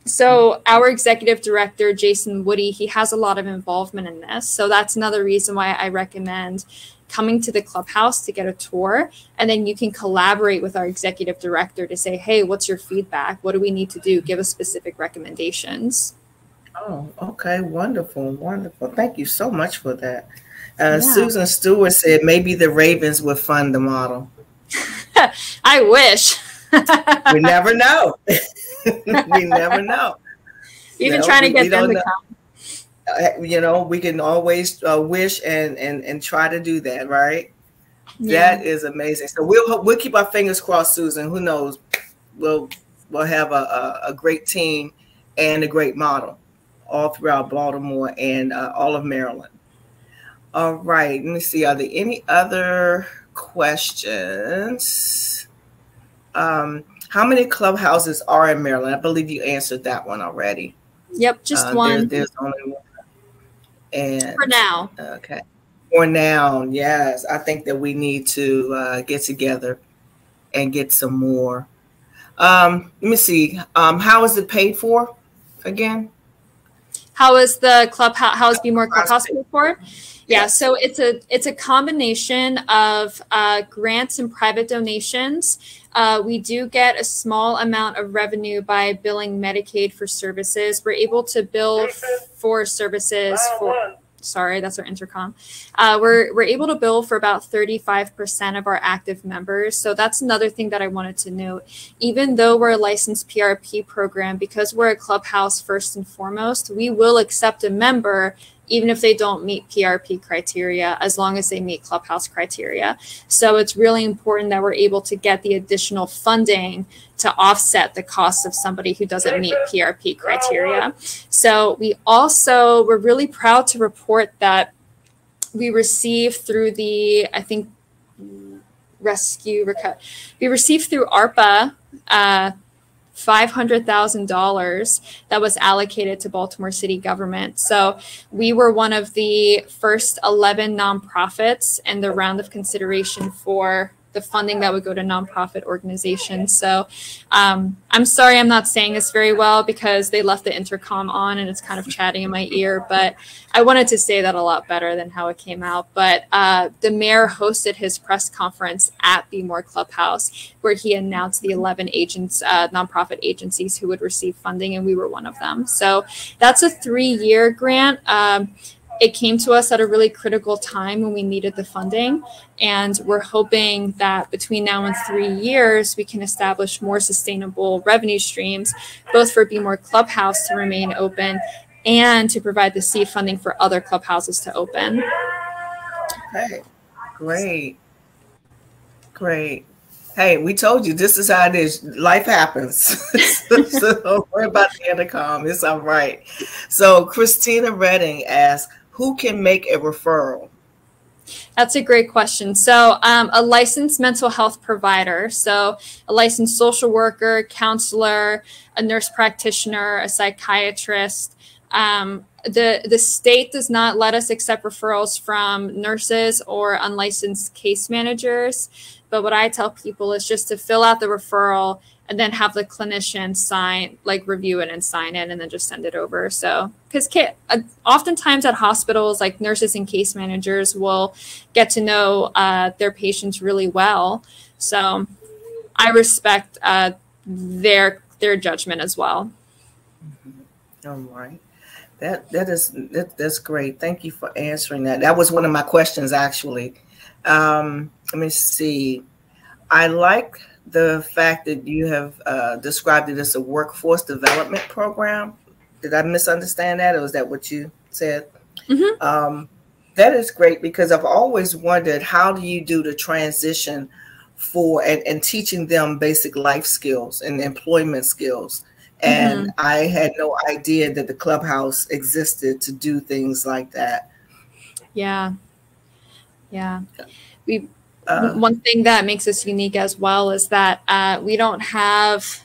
So our executive director, Jason Woody, he has a lot of involvement in this. So that's another reason why I recommend coming to the clubhouse to get a tour. And then you can collaborate with our executive director to say, hey, what's your feedback? What do we need to do? Give us specific recommendations. Oh, okay. Wonderful. Wonderful. Thank you so much for that. Susan Stewart said maybe the Ravens would fund the model. I wish. We never know. We never know. Even trying to get them to come. You know, we can always wish and try to do that, right? Yeah. That is amazing. So we'll keep our fingers crossed, Susan. Who knows? We'll have a great team and a great model all throughout Baltimore and all of Maryland. All right, let me see. Are there any other questions? How many clubhouses are in Maryland? I believe you answered that one already. Yep, just one. There's only one. And for now. Okay. For now, yes. I think that we need to get together and get some more. Let me see. How is it paid for again? How is the clubhouse? How is Be More Clubhouse paid for? Yeah, so it's a combination of grants and private donations. We do get a small amount of revenue by billing Medicaid for services. We're able to bill for services for. Sorry, that's our intercom. We're able to bill for about 35% of our active members. So that's another thing that I wanted to note. Even though we're a licensed PRP program, because we're a clubhouse first and foremost, we will accept a member even if they don't meet PRP criteria, as long as they meet clubhouse criteria. So it's really important that we're able to get the additional funding to offset the cost of somebody who doesn't meet PRP criteria. So we're really proud to report that we received through the, I think, we received through ARPA $500,000 that was allocated to Baltimore city government. So we were one of the first 11 nonprofits in the round of consideration for the funding that would go to nonprofit organizations. So I'm sorry I'm not saying this very well because they left the intercom on and it's kind of chatting in my ear, but I wanted to say that a lot better than how it came out. But the mayor hosted his press conference at Be More Clubhouse, where he announced the 11 nonprofit agencies who would receive funding, and we were one of them. So that's a 3-year grant. It came to us at a really critical time when we needed the funding, and we're hoping that between now and 3 years, we can establish more sustainable revenue streams, both for Be More Clubhouse to remain open and to provide the seed funding for other clubhouses to open. Okay, great. Great. Hey, we told you this is how it is. Life happens. So don't worry about the intercom. It's all right. So Christina Redding asks, who can make a referral? That's a great question. So a licensed mental health provider, so a licensed social worker, counselor, a nurse practitioner, a psychiatrist. The state does not let us accept referrals from nurses or unlicensed case managers. But what I tell people is just to fill out the referral and then have the clinician review it and sign it and then just send it over. So, because oftentimes at hospitals, like nurses and case managers will get to know their patients really well. So I respect their judgment as well. All right. That's great. Thank you for answering that. That was one of my questions, actually. Let me see. I like the fact that you have described it as a workforce development program. Did I misunderstand that, or was that what you said? Mm-hmm. That is great, because I've always wondered, how do you do the transition for and teaching them basic life skills and employment skills? And I had no idea that the Clubhouse existed to do things like that. Yeah. One thing that makes us unique as well is that we don't have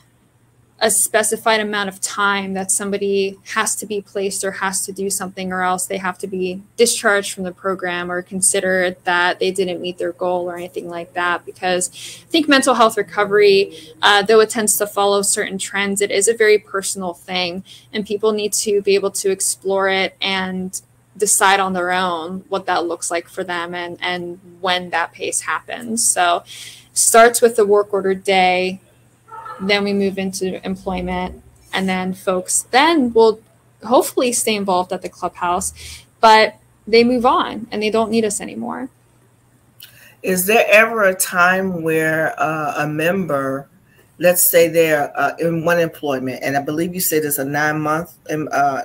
a specified amount of time that somebody has to be placed or has to do something, or else they have to be discharged from the program or considered that they didn't meet their goal or anything like that. Because I think mental health recovery, though it tends to follow certain trends, it is a very personal thing, and people need to be able to explore it and decide on their own what that looks like for them and when that pace happens. So starts with the work order day, then we move into employment, and then folks then will hopefully stay involved at the Clubhouse, but they move on and they don't need us anymore. Is there ever a time where a member, let's say they're in one employment, and I believe you said it's a 9-month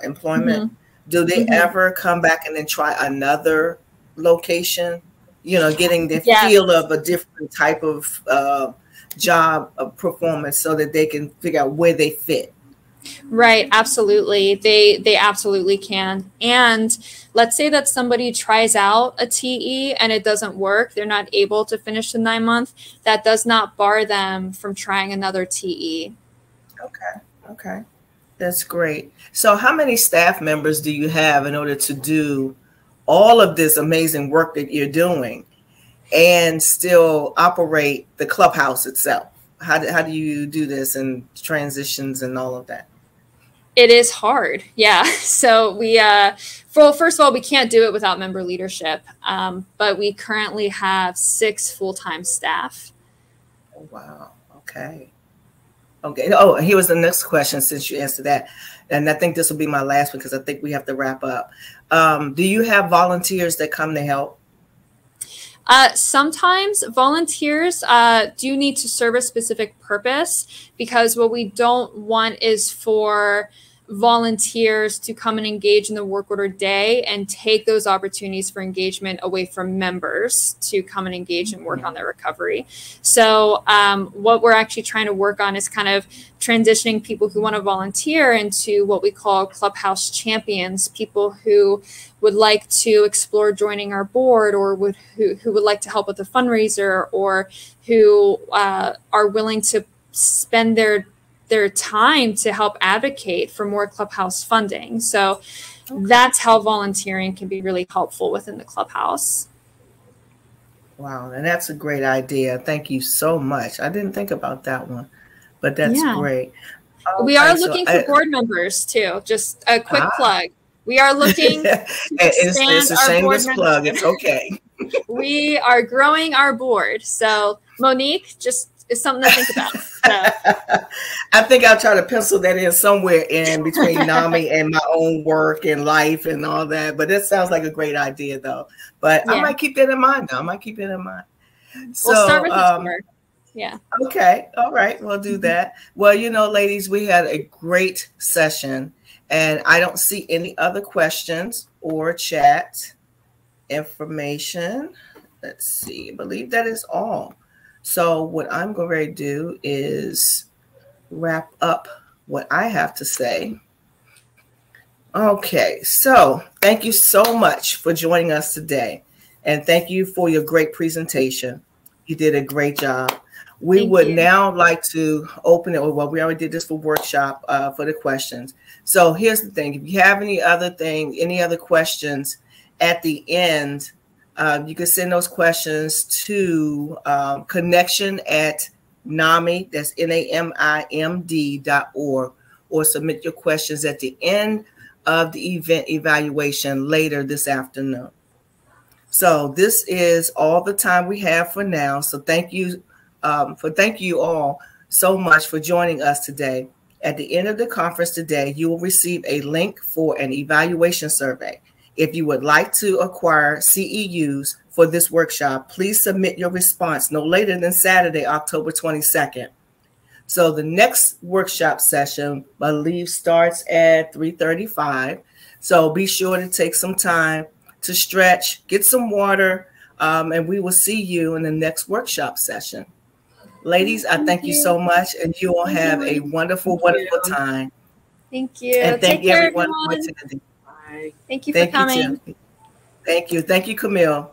employment, do they ever come back and then try another location, getting the feel of a different type of job performance so that they can figure out where they fit? Right, absolutely. They absolutely can. And let's say that somebody tries out a TE and it doesn't work, they're not able to finish the 9-month, that does not bar them from trying another TE. Okay. That's great. So how many staff members do you have in order to do all of this amazing work that you're doing and still operate the Clubhouse itself? How do you do this and transitions and all of that? It is hard. Yeah. So we, first of all, we can't do it without member leadership. But we currently have 6 full-time staff. Oh, wow. Okay. Oh, here was the next question, since you answered that. And I think this will be my last one, because I think we have to wrap up. Do you have volunteers that come to help? Sometimes volunteers do need to serve a specific purpose, because what we don't want is for volunteers to come and engage in the work order day and take those opportunities for engagement away from members to come and engage and work on their recovery. So what we're actually trying to work on is kind of transitioning people who want to volunteer into what we call Clubhouse champions, people who would like to explore joining our board, or who would like to help with a fundraiser, or who are willing to spend their time to help advocate for more Clubhouse funding. So that's how volunteering can be really helpful within the Clubhouse. Wow, and that's a great idea. Thank you so much. I didn't think about that one, but that's great. We are looking for board members too. Just a quick plug. We are looking to expand it's a our board shameless plug. It's okay. We are growing our board. So Monique, just is something to think about. So. I think I'll try to pencil that in somewhere in between NAMI and my own work and life and all that. But that sounds like a great idea, though. But I might keep that in mind. Now. I might keep it in mind. So, we'll start with this work. Yeah. Okay. All right. We'll do that. Well, you know, ladies, we had a great session, and I don't see any other questions or chat information. Let's see. I believe that is all. So what I'm going to do is wrap up what I have to say. Okay, so thank you so much for joining us today. And thank you for your great presentation. You did a great job. We would now like to open it. Well, we already did this for workshop for the questions. So here's the thing. If you have any other questions at the end, you can send those questions to connection@NAMIMD, that's NAMIMD.org, or submit your questions at the end of the event evaluation later this afternoon. So this is all the time we have for now. So thank you all so much for joining us today. At the end of the conference today, you will receive a link for an evaluation survey. If you would like to acquire CEUs for this workshop, please submit your response no later than Saturday, October 22nd. So the next workshop session, I believe, starts at 3:35. So be sure to take some time to stretch, get some water, and we will see you in the next workshop session. Ladies, I thank you so much, and you all have a wonderful, wonderful time. Thank you. And thank Take care, everyone everyone. for attending. Thank you for coming. Thank you. Thank you, Camille.